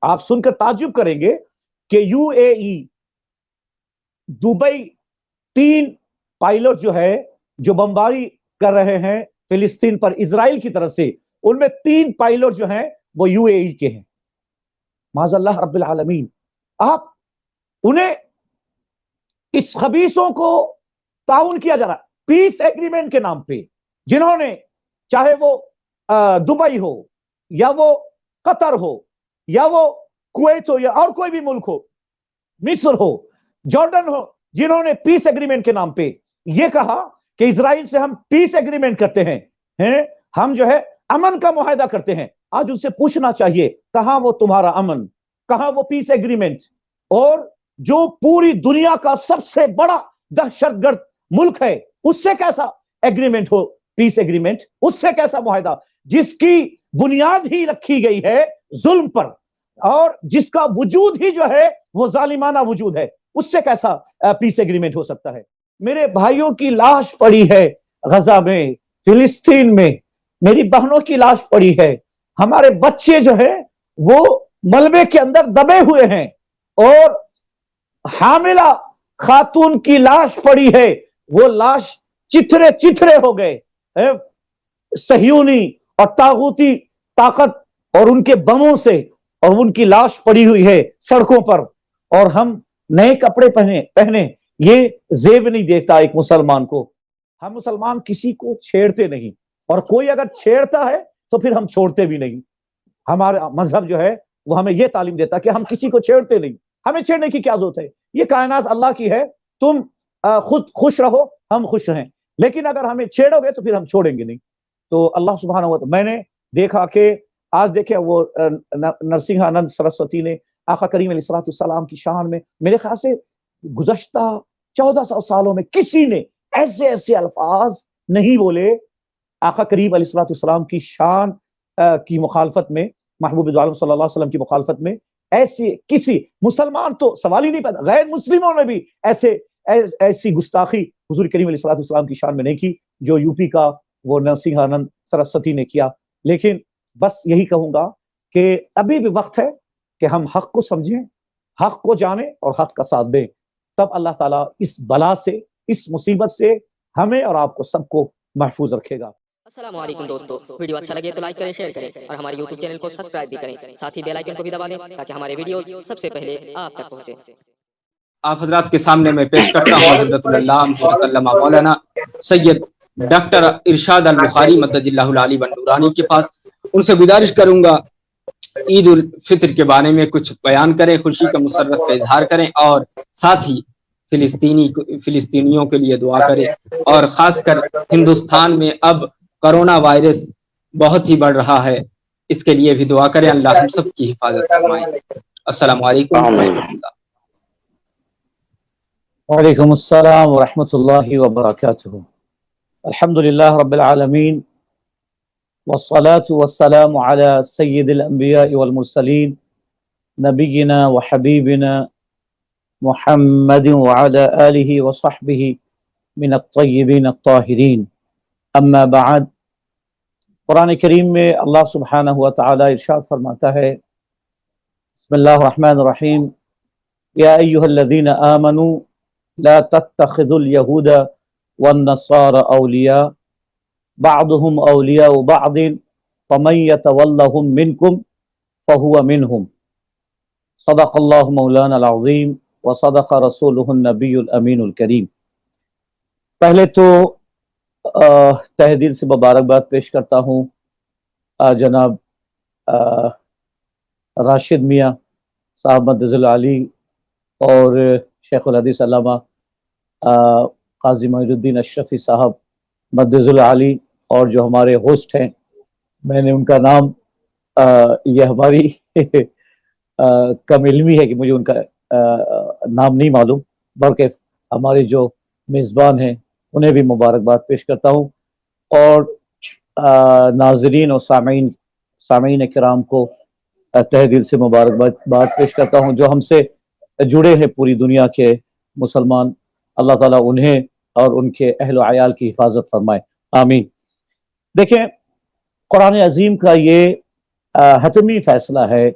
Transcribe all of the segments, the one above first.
آپ سن کر تعجب کریں گے کہ you a E Dubai 3 pilot جو ہے جو بمباری کر رہے ہیں فلسطین پر اسرائیل کی طرف سے، ان میں 3 پائلٹ جو ہیں وہ یو اے ای کے ہیں، معاذ اللہ رب العالمین۔ آپ انہیں اس خبیثوں کو تعاون کیا جا رہا پیس ایگریمنٹ کے نام پہ، جنہوں نے چاہے وہ دبئی ہو یا وہ قطر ہو یا وہ کویت ہو یا اور کوئی بھی ملک ہو، مصر ہو، جارڈن ہو، جنہوں نے پیس ایگریمنٹ کے نام پہ یہ کہا کہ اسرائیل سے ہم پیس ایگریمنٹ کرتے ہیں، ہم جو ہے امن کا معاہدہ کرتے ہیں۔ آج ان سے پوچھنا چاہیے کہاں وہ تمہارا امن، کہاں وہ پیس ایگریمنٹ؟ اور جو پوری دنیا کا سب سے بڑا دہشت گرد ملک ہے، اس سے کیسا ایگریمنٹ ہو، پیس ایگریمنٹ؟ اس سے کیسا معاہدہ جس کی بنیاد ہی رکھی گئی ہے ظلم پر، اور جس کا وجود ہی جو ہے وہ ظالمانہ وجود ہے، اس سے کیسا پیس ایگریمنٹ ہو سکتا ہے؟ میرے بھائیوں کی لاش پڑی ہے غزہ میں، فلسطین میں، میری بہنوں کی لاش پڑی ہے، ہمارے بچے جو ہیں وہ ملبے کے اندر دبے ہوئے ہیں، اور حاملہ خاتون کی لاش پڑی ہے، وہ لاش چتھرے چتھرے ہو گئے، صہیونی اور طاغوتی طاقت اور ان کے بموں سے، اور ان کی لاش پڑی ہوئی ہے سڑکوں پر، اور ہم نئے کپڑے پہنے یہ زیب نہیں دیتا ایک مسلمان کو۔ ہم مسلمان کسی کو چھیڑتے نہیں، اور کوئی اگر چھیڑتا ہے تو پھر ہم چھوڑتے بھی نہیں۔ ہمارا مذہب جو ہے وہ ہمیں یہ تعلیم دیتا کہ ہم کسی کو چھیڑتے نہیں، ہمیں چھیڑنے کی کیا ضرورت ہے؟ یہ کائنات اللہ کی ہے، تم خود خوش رہو، ہم خوش رہیں، لیکن اگر ہمیں چھیڑو گے تو پھر ہم چھوڑیں گے نہیں۔ تو اللہ سبحانہ و تعالی، میں نے دیکھا کہ آج دیکھیں وہ نرسنگھانند سرسوتی نے آقا کریم علیہ السلام کی شان میں، میرے خیال سے گزشتہ 1400 سالوں میں کسی نے ایسے الفاظ نہیں بولے آقا کریم علیہ السلام کی شان کی مخالفت میں، محبوب دو عالم صلی اللہ علیہ وسلم کی مخالفت میں۔ ایسی کسی مسلمان تو سوال ہی نہیں پیدا، غیر مسلموں نے بھی ایسی گستاخی حضور کریم علیہ السلام کی شان میں نہیں کی جو یو پی کا وہ نرسنگھانند سرسوتی نے کیا۔ لیکن بس یہی کہوں گا کہ ابھی بھی وقت ہے کہ ہم حق کو سمجھیں، حق کو جانیں اور حق کا ساتھ دیں، تب اللہ تعالیٰ اس بلا سے، اس مصیبت سے ہمیں اور آپ کو سب کو محفوظ رکھے گا۔ السلام علیکم دوستو، ویڈیو اچھا لگے تو لائک کریں، شیئر کریں، اور ہمارے یوٹیوب چینل کو سبسکرائب بھی کریں، ساتھ ہی بیل آئیکن کو بھی دبا دیں تاکہ ہمارے ویڈیوز سب سے پہلے آپ تک پہنچے۔ آپ حضرات کے سامنے میں پیش کرتا ہوں حضرت علامہ مولانا سید ڈاکٹر ارشاد البخاری مدد اللہ العلی بنورانی کے پاس۔ ان سے گزارش کروں گا عید الفطر کے بارے میں کچھ بیان کریں، خوشی کا مسرت کا اظہار کریں، اور ساتھ ہی فلسطینیوں کے لیے دعا کریں، اور خاص کر ہندوستان میں اب کرونا وائرس بہت ہی بڑھ رہا ہے، اس کے لیے بھی دعا کریں، اللہ ہم سب کی حفاظت فرمائے۔ السلام علیکم ورحمۃ اللہ۔ وعلیکم السلام ورحمۃ اللہ وبرکاتہ۔ الحمدللہ رب العالمین، والصلاة والسلام على سید الانبیاء والمرسلین، نبینا وحبیبنا محمد وعلى آلہ وصحبہ من الطیبین الطاہرین، اما بعد۔ قرآن کریم میں اللہ سبحانہ و تعالی ارشاد فرماتا ہے، بسم اللہ الرحمن الرحیم، یا ایہا الذین آمنوا لا تتخذوا اليہود والنصارى اولیاء بعضهم اولیاء بعض فمن يتولهم منکم فهو منهم، صدق اللہ مولانا العظیم وصدق رسولہ النبی الامین الکریم۔ پہلے تو تہ دل سے مبارکباد پیش کرتا ہوں جناب راشد میاں صاحب مدظ العلی اور شیخ الحدیث علامہ قاضی معید الدین اشرفی صاحب مدظ العلی، اور جو ہمارے ہوسٹ ہیں، میں نے ان کا نام یہ ہماری کم علمی ہے کہ مجھے ان کا نام نہیں معلوم، بلکہ ہمارے جو میزبان ہیں انہیں بھی مبارکباد پیش کرتا ہوں، اور ناظرین اور سامعین کرام کو تہ دل سے مبارکباد پیش کرتا ہوں جو ہم سے جڑے ہیں پوری دنیا کے مسلمان۔ اللہ تعالیٰ انہیں اور ان کے اہل و عیال کی حفاظت فرمائے، آمین۔ دیکھیں، قرآن عظیم کا یہ حتمی فیصلہ ہے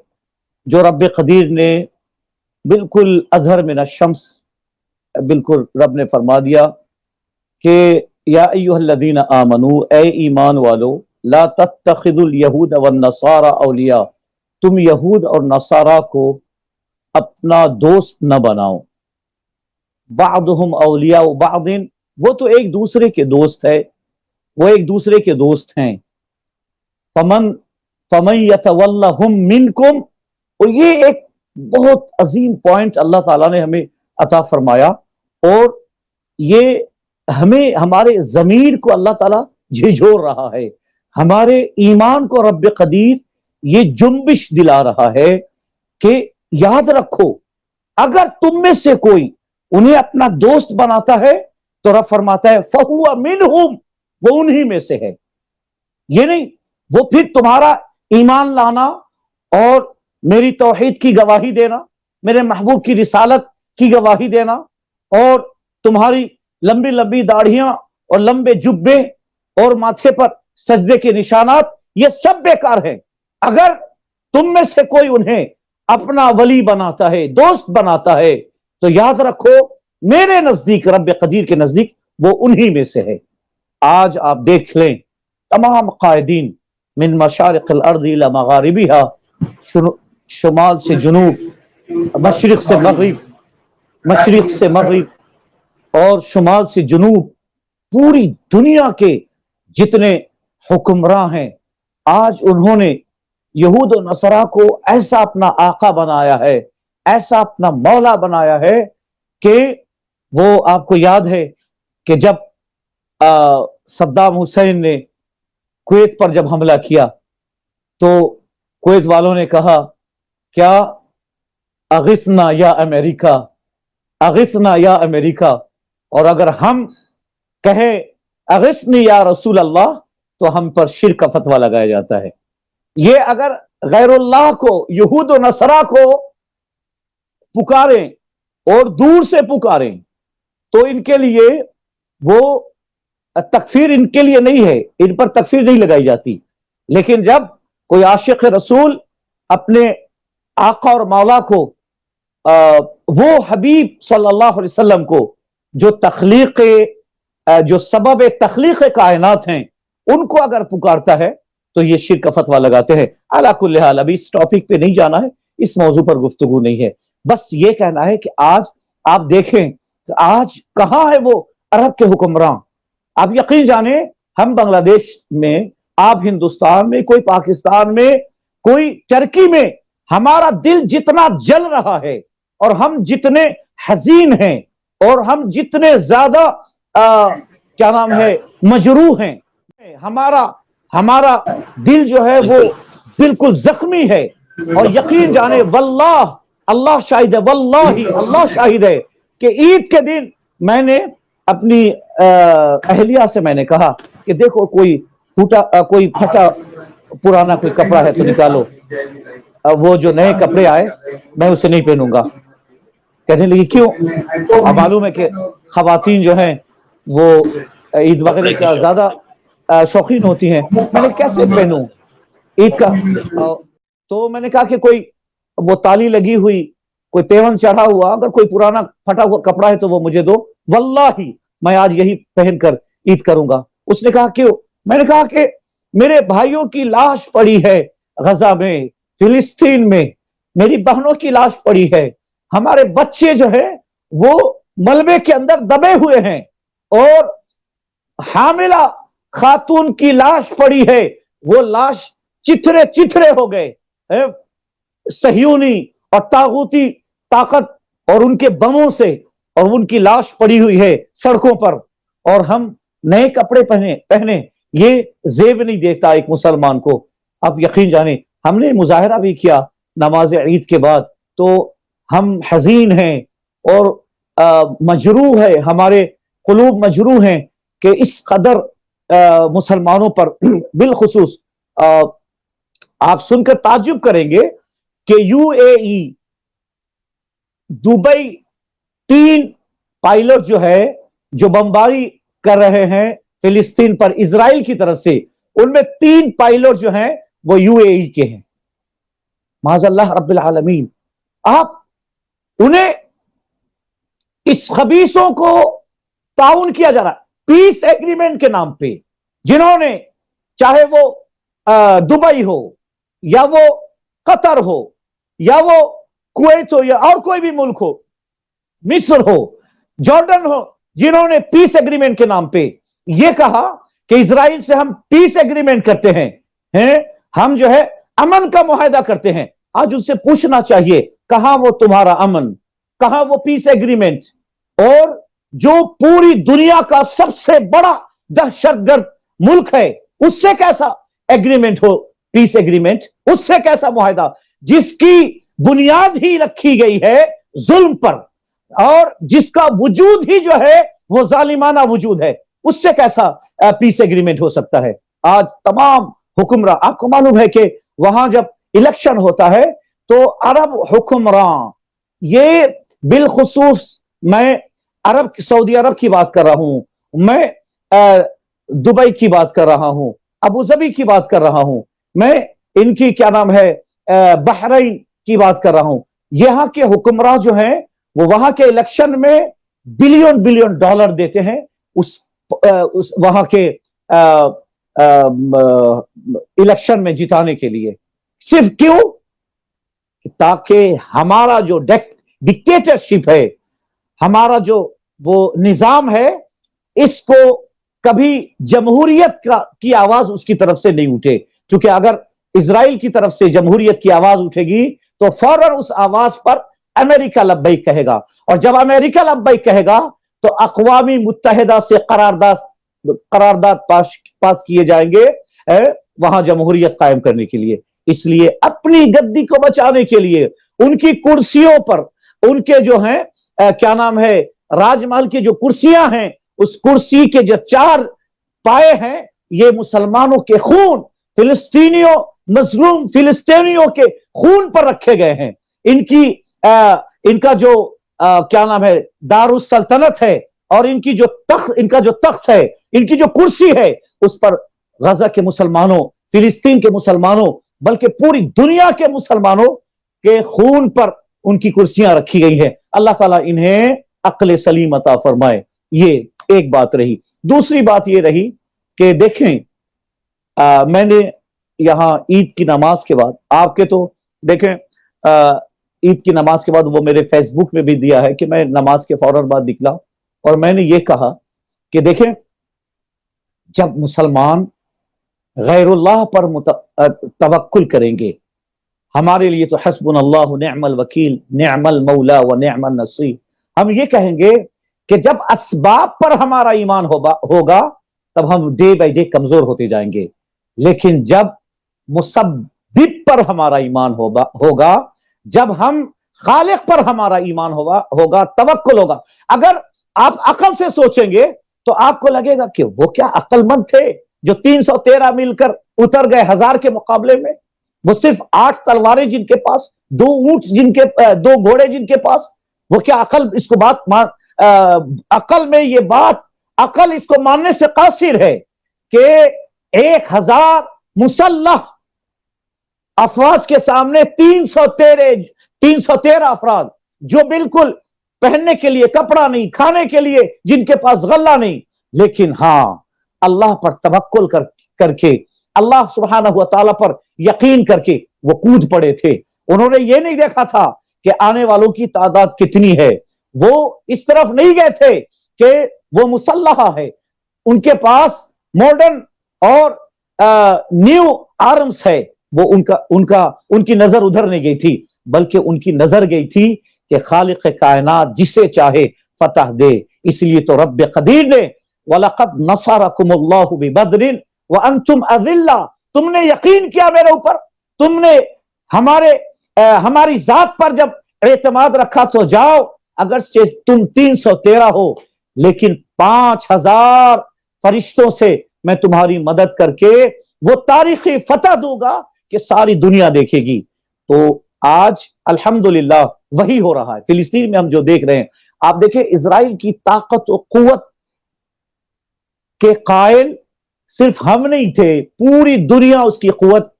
जो रब कदीर ने बिल्कुल अजहर मिन अश-शम्स, बिल्कुल रब ने फरमा दिया कि या अय्युहल्लज़ीना आमनू, ए ईमान वालो, ला तत्तखिदुल यहूद वन नसारा औलिया, तुम यहूद और नसारा को अपना दोस्त न बनाओ। बादुहुम औलिया बादिन, वो तो एक दूसरे के दोस्त है, वो एक दूसरे के दोस्त हैं। फमन यतवल्लहुम मिनकुम, और ये एक बहुत अजीम पॉइंट अल्लाह ताला ने हमें अता फरमाया, और ये हमें हमारे ज़मीर को अल्लाह ताला झिझोर रहा है, हमारे ईमान को रब कदीर ये जुम्बिश दिला रहा है कि याद रखो, अगर तुम में से कोई उन्हें अपना दोस्त बनाता है तो रब फरमाता है फहुवा मिनहुम, वो उन्हीं में से है। ये नहीं वो फिर तुम्हारा ईमान लाना और मेरी तौहीद की गवाही देना, मेरे महबूब की रिसालत की गवाही देना, और तुम्हारी लंबी लंबी दाढ़ियां और लंबे जुब्बे और माथे पर सजदे के निशानात, ये सब बेकार है। अगर तुम में से कोई उन्हें अपना वली बनाता है, दोस्त बनाता है, तो याद रखो मेरे नजदीक, रब कदीर के नजदीक वो उन्हीं में से है। आज आप देख लें तमाम कायदीन मिन मशारिक़िल अर्ज़ि इला मगारिबिहा, शुमाल से जुनूब, मशरिक से मगरिब, मशरिक से मगरिब और शुमाल से जुनूब, पूरी दुनिया के जितने हुक्मरान हैं, आज उन्होंने यहूद और नसरा को ऐसा अपना आका बनाया है, ऐसा अपना मौला बनाया है कि वो, आपको याद है कि जब सद्दाम हुसैन ने कुवैत पर जब हमला किया तो कुवैत वालों ने कहा क्या अगिसना या अमेरिका, अगिसना या अमेरिका, और अगर हम कहे अगिसनी या रसूल अल्लाह तो हम पर शिर्क का फतवा लगाया जाता है। ये अगर गैरुल्लाह को, यहूद और नसरा को पुकारें और दूर से पुकारें तो इनके लिए वो तकफीर इनके लिए नहीं है, इन पर तकफीर नहीं लगाई जाती। लेकिन जब कोई आशिक रसूल अपने आका और मौला को, वो हबीब सल्लल्लाहु अलैहि वसल्लम को जो तख्लीक, जो सबब तख्लीक कायनात हैं, उनको अगर पुकारता है तो ये शिर्क का फतवा लगाते हैं। अला कुल्ले हाल, अभी इस टॉपिक पे नहीं जाना है, इस मौजू पर गुफ्तगू नहीं है, बस ये कहना है कि आज आप देखें आज कहां है वो अरब के हुक्मरान। आप यकीन जाने, हम बांग्लादेश में, आप हिंदुस्तान में, कोई पाकिस्तान में, कोई टर्की में, हमारा दिल जितना जल रहा है और हम जितने हजीन हैं और हम जितने ज्यादा क्या नाम है मजरूह हैं, हमारा दिल जो है वो बिल्कुल जख्मी है। और यकीन जाने वल्लाह, अल्लाह शाहिद है, वल्लाही अल्लाह शाहिद है कि ईद के दिन मैंने अपनी अहलिया से मैंने कहा कि देखो कोई फटा पुराना कोई कपड़ा है तो निकालो, वो जो नए कपड़े आए मैं उसे नहीं पहनूंगा। कहने लगी क्यों? अब मालूम है कि खवातीन जो हैं वो ईद वगैरह का ज्यादा शौकीन होती हैं। मैंने कैसे पहनूं ईद का? तो मैंने कहा कि कोई वो ताली लगी हुई, कोई तेवन चढ़ा हुआ, अगर कोई पुराना फटा हुआ कपड़ा है तो वो मुझे दो, वल्लाही मैं आज यही पहनकर ईद करूंगा। उसने कहा क्यों? मैंने कहा कि मेरे भाइयों की लाश पड़ी है गजा में, फिलिस्तीन में, मेरी बहनों की लाश पड़ी है, हमारे बच्चे जो है वो मलबे के अंदर दबे हुए हैं, और हामिला खातून की लाश पड़ी है, वो लाश चिथरे चिथरे हो गए। सहियूनी और तागूती ताकत और उनके बमों से, और उनकी लाश पड़ी हुई है सड़कों पर, और हम नए कपड़े पहने ये जेब नहीं देता एक मुसलमान को। आप यकीन जाने हमने मुजाहरा भी किया नमाज ईद के बाद, तो हम हजीन हैं और मजरूह है, हमारे कुलूब मजरूह हैं कि इस कदर मुसलमानों पर बिलखुसूस आप सुनकर ताज्जुब करेंगे कि यूएई, दुबई, 3 पायलट जो है जो बमबारी कर रहे हैं फिलिस्तीन पर इजराइल की तरफ से, उनमें 3 पायलट जो हैं वो यूएई के हैं। माज़अल्लाह रब्बिल आलमीन। आप उन्हें इस खबीसों को ताउन किया जा रहा है पीस एग्रीमेंट के नाम पे, जिन्होंने चाहे वो दुबई हो या वो कतर हो या वो कुवैत हो या और कोई भी मुल्क हो, मिस्र हो, जॉर्डन हो, जिन्होंने पीस एग्रीमेंट के नाम पे ये कहा कि इजराइल से हम पीस एग्रीमेंट करते हैं, हम जो है अमन का मुआहदा करते हैं। आज उससे पूछना चाहिए कहां वो तुम्हारा अमन, कहां वो पीस एग्रीमेंट। और जो पूरी दुनिया का सबसे बड़ा दहशतगर्द मुल्क है, उससे कैसा एग्रीमेंट हो, पीस एग्रीमेंट, उससे कैसा मुआहदा, जिसकी बुनियाद ही रखी गई है जुल्म पर और जिसका वजूद ही जो है वो जालिमाना वजूद है, उससे कैसा पीस एग्रीमेंट हो सकता है। आज तमाम हुक्मरान, आपको मालूम है कि वहां जब इलेक्शन होता है तो अरब हुक्मरान, ये बिलखुसूस मैं सऊदी अरब की बात कर रहा हूं, मैं दुबई की बात कर रहा हूं, अबू धाबी की बात कर रहा हूं, मैं इनकी क्या नाम है बहरीन की बात कर रहा हूं। यहां के हुक्मरान जो हैं वो वहां के इलेक्शन में बिलियन बिलियन डॉलर देते हैं उस वहां के इलेक्शन में जिताने के लिए। सिर्फ क्यों? ताकि हमारा जो डिक्टेटरशिप है, हमारा जो वो निजाम है, इसको कभी जमहूरियत की आवाज उसकी तरफ से नहीं उठे। क्योंकि अगर इजराइल की तरफ से जमहूरियत की आवाज उठेगी तो फौरन उस आवाज पर अमेरिका लब्बैक कहेगा, और जब अमेरिका लब्बैक कहेगा तो अक़वामी मुत्तहिदा से करारदाद पास किए जाएंगे वहां जमहूरियत कायम करने के लिए। इसलिए अपनी गद्दी को बचाने के लिए उनकी कुर्सियों पर, उनके जो हैं क्या नाम है राजमहल की जो कुर्सियां हैं, उस कुर्सी के जो 4 पाए हैं, ये मुसलमानों के खून, फिलिस्तीनियों, मजलूम फिलिस्तीनियों के खून पर रखे गए हैं। इनका जो क्या नाम है दारुस सल्तनत है, और इनका जो तख्त है, इनकी जो कुर्सी है, उस पर गजा के मुसलमानों, फिलिस्तीन के मुसलमानों, बल्कि पूरी दुनिया के मुसलमानों के खून पर उनकी कुर्सियां रखी गई हैं। अल्लाह ताला इन्हें अक्ल सलीम अता फरमाए। ये एक बात रही। दूसरी बात ये रही कि देखें, मैंने यहां ईद की नमाज के बाद, आपके तो देखें ईद की नमाज के बाद वो मेरे फेसबुक में भी दिया है कि मैं नमाज के फौरन बाद निकला और मैंने ये कहा कि देखें, जब मुसलमान गैरुल्लाह पर तवक्कुल करेंगे, हमारे लिए तो हस्बुनल्लाहु निअमल वकील, निअमल मौला व निअमन नसीर, हम ये कहेंगे कि जब असबाब पर हमारा ईमान होगा तब हम डे बाय डे कमजोर होते जाएंगे, लेकिन जब मुसब्बिब पर हमारा ईमान होगा, जब हम खालिक पर हमारा ईमान होगा, तवक्कुल होगा। अगर आप अकल से सोचेंगे तो आपको लगेगा कि वो क्या अक्लमंद थे जो 313 मिलकर उतर गए 1000 के मुकाबले में। वो सिर्फ 8 तलवारें जिनके पास, 2 ऊंट जिनके, 2 घोड़े जिनके पास, वो क्या अकल, इसको बात अकल में ये बात, अकल इसको मानने से कासिर है कि 1000 मुसल्लह अफवाज के सामने 313 अफराद जो बिल्कुल पहनने के लिए कपड़ा नहीं, खाने के लिए जिनके पास गल्ला नहीं, लेकिन हां अल्लाह पर तवक्कुल करके, अल्लाह सुब्हानहू व तआला पर यकीन करके वो कूद पड़े थे। उन्होंने ये नहीं देखा था कि आने वालों की तादाद कितनी है, वो इस तरफ नहीं गए थे कि वो मुसल्लह है, उनके पास मॉडर्न और न्यू आर्म्स है, वो उनकी नजर उधर नहीं गई थी, बल्कि उनकी नजर गई थी कि खालिक कायनात जिसे चाहे फतह दे। इसलिए तो रब्ब कदीर ने वलक़द नसरकुमुल्लाहु बिबद्रिन व अंतुम अज़िल्ला, तुमने यकीन किया मेरे ऊपर, तुमने हमारी जात पर जब एतमाद रखा तो जाओ, अगर तुम 313 हो लेकिन 5000 फरिश्तों से मैं तुम्हारी मदद करके वो तारीखी फतह दूंगा कि सारी दुनिया देखेगी। तो आज अल्हम्दुलिल्लाह वही हो रहा है। फिलिस्तीन में हम जो देख रहे हैं, आप देखें, इजराइल की ताकत और कुव्वत के कायल सिर्फ हम नहीं थे, पूरी दुनिया उसकी कुव्वत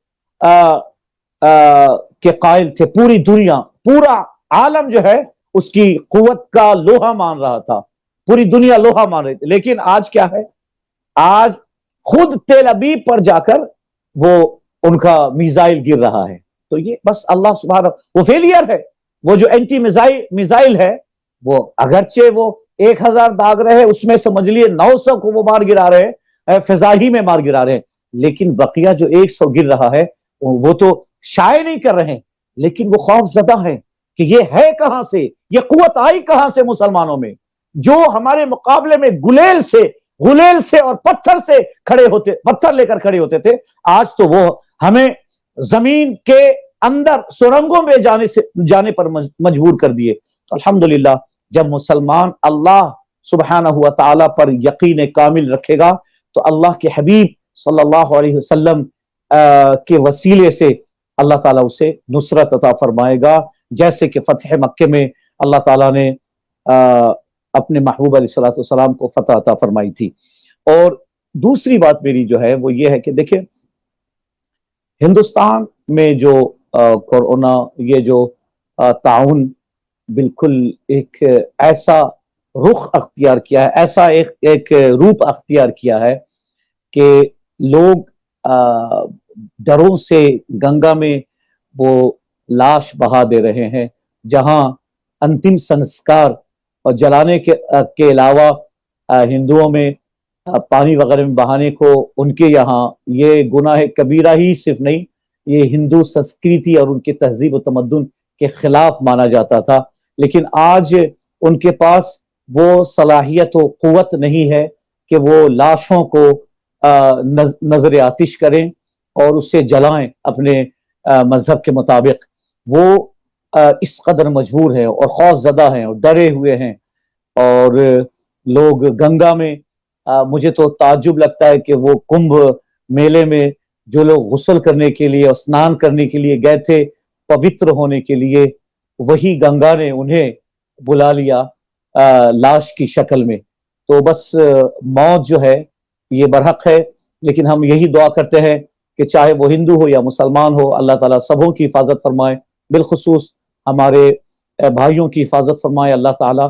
के कायल थे। पूरी दुनिया, पूरा आलम जो है उसकी कुव्वत का लोहा मान रहा था, पूरी दुनिया लोहा मान रही थी। लेकिन आज क्या है, आज खुद तेल अबीब पर जाकर वो उनका मिसाइल गिर रहा है। तो ये बस अल्लाह सुब्हानहू, वो फेलियर है। वो जो एंटी मिसाइल है, वो अगरचे वो 1000 दाग रहे, उसमें समझ लिए 900 को वो मार गिरा रहे हैं, फिजा ही में मार गिरा रहे हैं। लेकिन बकिया जो 100 गिर रहा है वो तो शाये नहीं कर रहे हैं, लेकिन वो खौफजदा है कि ये है कहां से, ये कुव्वत आई कहां से मुसलमानों में, जो हमारे मुकाबले में गुलेल से और पत्थर से खड़े होते, पत्थर लेकर खड़े होते थे, आज तो वो हमें जमीन के अंदर सुरंगों में जाने पर मजबूर कर दिए। तो अल्हम्दुलिल्लाह, जब मुसलमान अल्लाह सुब्हानहू व तआला पर यकीन कामिल रखेगा तो अल्लाह के हबीब सल्लल्लाहु अलैहि वसल्लम के वसीले से अल्लाह ताला उसे नुसरत अता फरमाएगा, जैसे कि फतह मक्के में अल्लाह ताला ने अपने महबूब अलैहिस्सलातु वस्सलाम को फतह अता फरमाई थी। और दूसरी बात मेरी जो है वो ये है कि देखिए, हिंदुस्तान में जो कोरोना, ये जो ताउन बिल्कुल एक ऐसा रुख अख्तियार किया है, ऐसा एक रूप अख्तियार किया है कि लोग डरों से गंगा में वो लाश बहा दे रहे हैं, जहां अंतिम संस्कार और जलाने के अलावा हिंदुओं में पानी वगैरह में बहाने को, उनके यहाँ ये गुनाह कबीरा ही सिर्फ नहीं, ये हिंदू संस्कृति और उनके तहजीब और तमद्दुन के खिलाफ माना जाता था। लेकिन आज उनके पास वो सलाहियत व कुव्वत नहीं है कि वो लाशों को नजर आतिश करें और उसे जलाएं अपने मजहब के मुताबिक। वो इस कदर मजबूर है और खौफजदा हैं और डरे हुए हैं। और लोग गंगा में, मुझे तो ताज्जुब लगता है कि वो कुंभ मेले में जो लोग गुस्ल करने के लिए और स्नान करने के लिए गए थे, पवित्र होने के लिए, वही गंगा ने उन्हें बुला लिया लाश की शक्ल में। तो बस मौत जो है ये बरहक है, लेकिन हम यही दुआ करते हैं कि चाहे वो हिंदू हो या मुसलमान हो, अल्लाह ताला सबों की हिफाजत फरमाए, बिलखुसूस हमारे भाइयों की हिफाजत फरमाए अल्लाह ताला।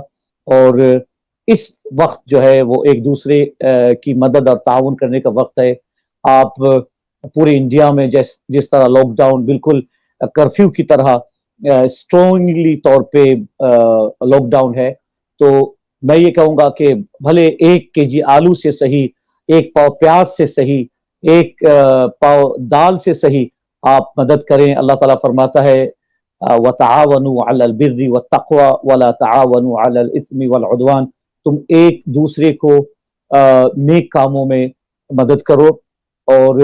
और इस वक्त जो है वो एक दूसरे की मदद और ताउन करने का वक्त है। आप पूरे इंडिया में जिस तरह लॉकडाउन बिल्कुल कर्फ्यू की तरह स्ट्रॉन्गली तौर पे लॉकडाउन है, तो मैं ये कहूंगा कि भले 1 केजी आलू से सही, 1 पाव प्याज से सही, 1 पाव दाल से सही आप मदद करें। अल्लाह ताला फरमाता है वतआवनु अलल बिर्रि वत्तक़वा वला तआवनु अलल इस्मि वल उद्वान, तुम एक दूसरे को नेक कामों में मदद करो और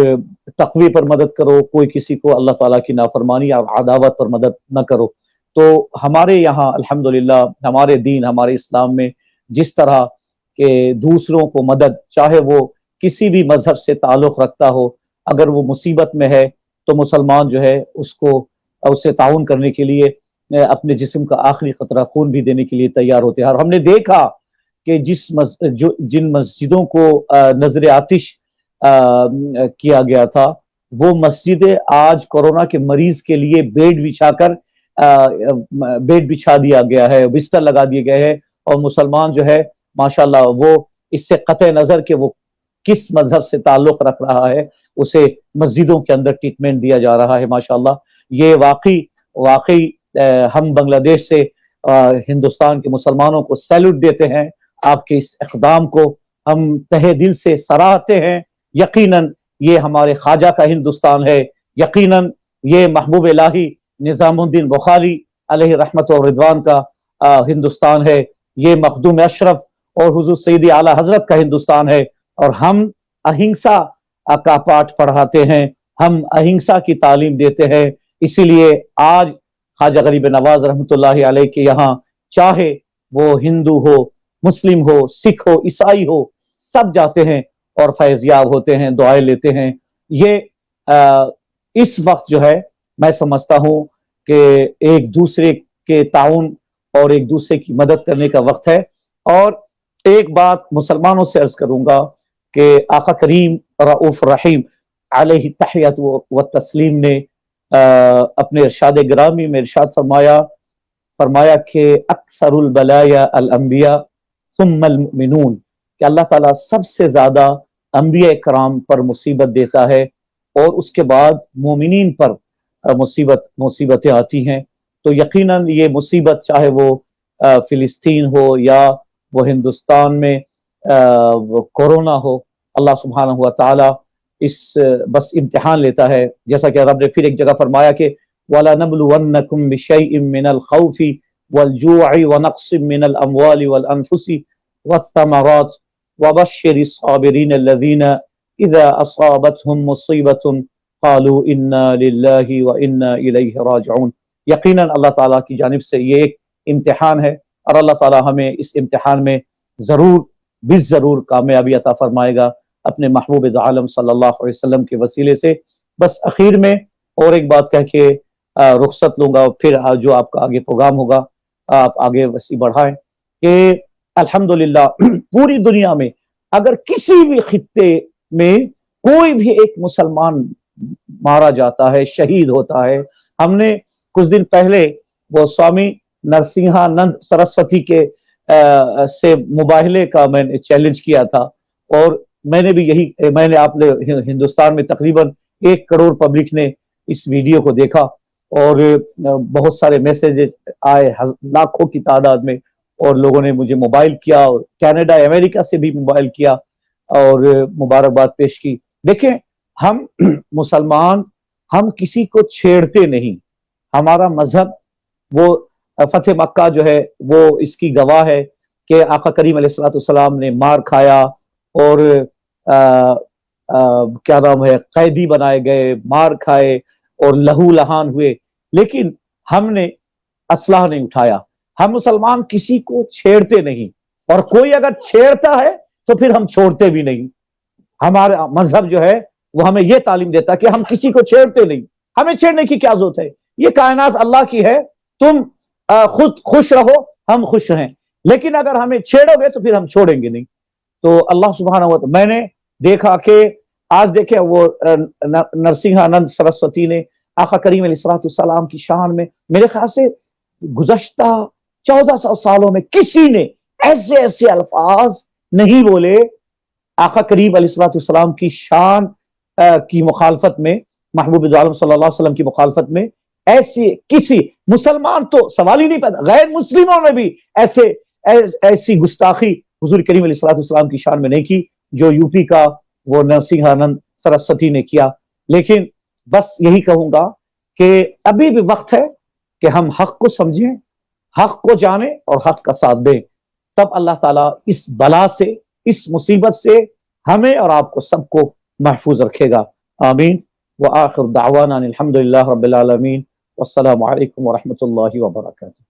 तक़वी पर मदद करो, कोई किसी को अल्लाह ताला की नाफरमानी और अदावत पर मदद न करो। तो हमारे यहाँ अल्हम्दुलिल्लाह, हमारे दीन, हमारे इस्लाम में जिस तरह के दूसरों को मदद, चाहे वो किसी भी मजहब से ताल्लुक रखता हो, अगर वो मुसीबत में है तो मुसलमान जो है उससे ताउन करने के लिए अपने जिस्म का आखिरी खतरा खून भी देने के लिए तैयार होते हैं। और हमने देखा कि जिन मस्जिदों को नजर आतिश किया गया था, वो मस्जिदें आज कोरोना के मरीज के लिए बेड बिछा दिया गया है, बिस्तर लगा दिए गए हैं, और मुसलमान जो है माशाल्लाह वो इससे कतई नजर के वो किस मजहब से ताल्लुक रख रहा है, उसे मस्जिदों के अंदर ट्रीटमेंट दिया जा रहा है माशाल्लाह। ये वाकई हम बांग्लादेश से हिंदुस्तान के मुसलमानों को सैल्यूट देते हैं। आपके इस इक़दाम को हम तहे दिल से सराहते हैं। यकीनन ये हमारे ख्वाजा का हिंदुस्तान है, यकीनन ये महबूब इलाही निजामुद्दीन बुखारी अलैहि रहमत और रिदवान का हिंदुस्तान है, ये मखदूम अशरफ और हुजूर सैयदी आला हजरत का हिंदुस्तान है। और हम अहिंसा का पाठ पढ़ाते हैं, हम अहिंसा की तालीम देते हैं। इसीलिए आज ख्वाजा गरीब नवाज रहमतुल्लाहि अलैह के यहाँ चाहे वो हिंदू हो, मुस्लिम हो, सिख हो, ईसाई हो, सब जाते हैं और फैज़याब होते हैं, दुआएं लेते हैं। ये इस वक्त जो है मैं समझता हूँ कि एक दूसरे के ताउन और एक दूसरे की मदद करने का वक्त है। और एक बात मुसलमानों से अर्ज करूंगा कि आका करीम रऊफ रहीम अलैहि तहियत व तस्लीम ने اپنے ارشاد گرامی میں ارشاد فرمایا کہ اکثر البلایا الانبیاء ثم المؤمنون، کہ اللہ تعالیٰ سب سے زیادہ انبیاء کرام پر مصیبت دیتا ہے اور اس کے بعد مومنین پر مصیبتیں آتی ہیں۔ تو یقیناً یہ مصیبت چاہے وہ فلسطین ہو یا وہ ہندوستان میں کورونا ہو، اللہ سبحانہ و تعالیٰ اس بس امتحان لیتا ہے، جیسا کہ رب نے پھر ایک جگہ فرمایا کہ وَلَنَبْلُوَنَّكُمْ بِشَيْءٍ مِّنَ الْخَوْفِ وَالْجُوعِ وَنَقْصٍ مِّنَ الْأَمْوَالِ وَالْأَنفُسِ وَالثَّمَرَاتِ وَبَشِّرِ الصَّابِرِينَ الَّذِينَ إِذَا أَصَابَتْهُم مُّصِيبَةٌ قَالُوا إِنَّا لِلَّهِ وَإِنَّا إِلَيْهِ رَاجِعُونَ۔ یقیناً اللہ تعالیٰ کی جانب سے یہ ایک امتحان ہے، اور اللہ تعالیٰ ہمیں اس امتحان میں ضرور کامیابی عطا فرمائے گا اپنے محبوب عالم صلی اللہ علیہ وسلم کے وسیلے سے۔ بس اخیر میں اور ایک بات کہہ کے رخصت لوں گا، پھر جو آپ کا آگے پروگرام ہوگا آپ آگے وسیع بڑھائیں، کہ الحمدللہ پوری دنیا میں اگر کسی بھی خطے میں کوئی بھی ایک مسلمان مارا جاتا ہے، شہید ہوتا ہے، ہم نے کچھ دن پہلے وہ سوامی نرسنہانند سرسوتی کے سے مباہلے کا میں نے چیلنج کیا تھا، اور میں نے آپ نے ہندوستان میں تقریباً 1 کروڑ پبلک نے اس ویڈیو کو دیکھا، اور بہت سارے میسیجز آئے لاکھوں کی تعداد میں، اور لوگوں نے مجھے موبائل کیا، اور کینیڈا امریکہ سے بھی موبائل کیا اور مبارکباد پیش کی۔ دیکھیں ہم مسلمان ہم کسی کو چھیڑتے نہیں، ہمارا مذہب وہ فتح مکہ جو ہے وہ اس کی گواہ ہے کہ آقا کریم علیہ السلام نے مار کھایا، اور کیا نام ہے قیدی بنائے گئے، مار کھائے اور لہو لہان ہوئے، لیکن ہم نے اسلحہ نہیں اٹھایا۔ ہم مسلمان کسی کو چھیڑتے نہیں، اور کوئی اگر چھیڑتا ہے تو پھر ہم چھوڑتے بھی نہیں۔ ہمارا مذہب جو ہے وہ ہمیں یہ تعلیم دیتا کہ ہم کسی کو چھیڑتے نہیں، ہمیں چھیڑنے کی کیا ضرورت ہے، یہ کائنات اللہ کی ہے، تم خود خوش رہو ہم خوش رہیں، لیکن اگر ہمیں چھیڑو گے تو پھر ہم چھوڑیں گے نہیں۔ تو اللہ سبحانہ و تعالی، میں نے دیکھا کہ آج دیکھیں وہ نرسنہانند سرسوتی نے آقا کریم علیہ السلام کی شان میں میرے خیال سے گزشتہ 1400 سالوں میں کسی نے ایسے الفاظ نہیں بولے آقا کریم علیہ السلام کی شان کی مخالفت میں، محبوب عالم صلی اللہ علیہ وسلم کی مخالفت میں۔ ایسی کسی مسلمان تو سوال ہی نہیں پیدا، غیر مسلموں نے بھی ایسی گستاخی حضور کریم علیہ السلام کی شان میں نہیں کی جو یو پی کا وہ نرسنہانند سرسوتی نے کیا۔ لیکن بس یہی کہوں گا کہ ابھی بھی وقت ہے کہ ہم حق کو سمجھیں، حق کو جانیں اور حق کا ساتھ دیں، تب اللہ تعالیٰ اس بلا سے، اس مصیبت سے ہمیں اور آپ کو سب کو محفوظ رکھے گا۔ آمین۔ وآخر دعوانا الحمدللہ رب العالمین، والسلام علیکم ورحمۃ اللہ وبرکاتہ۔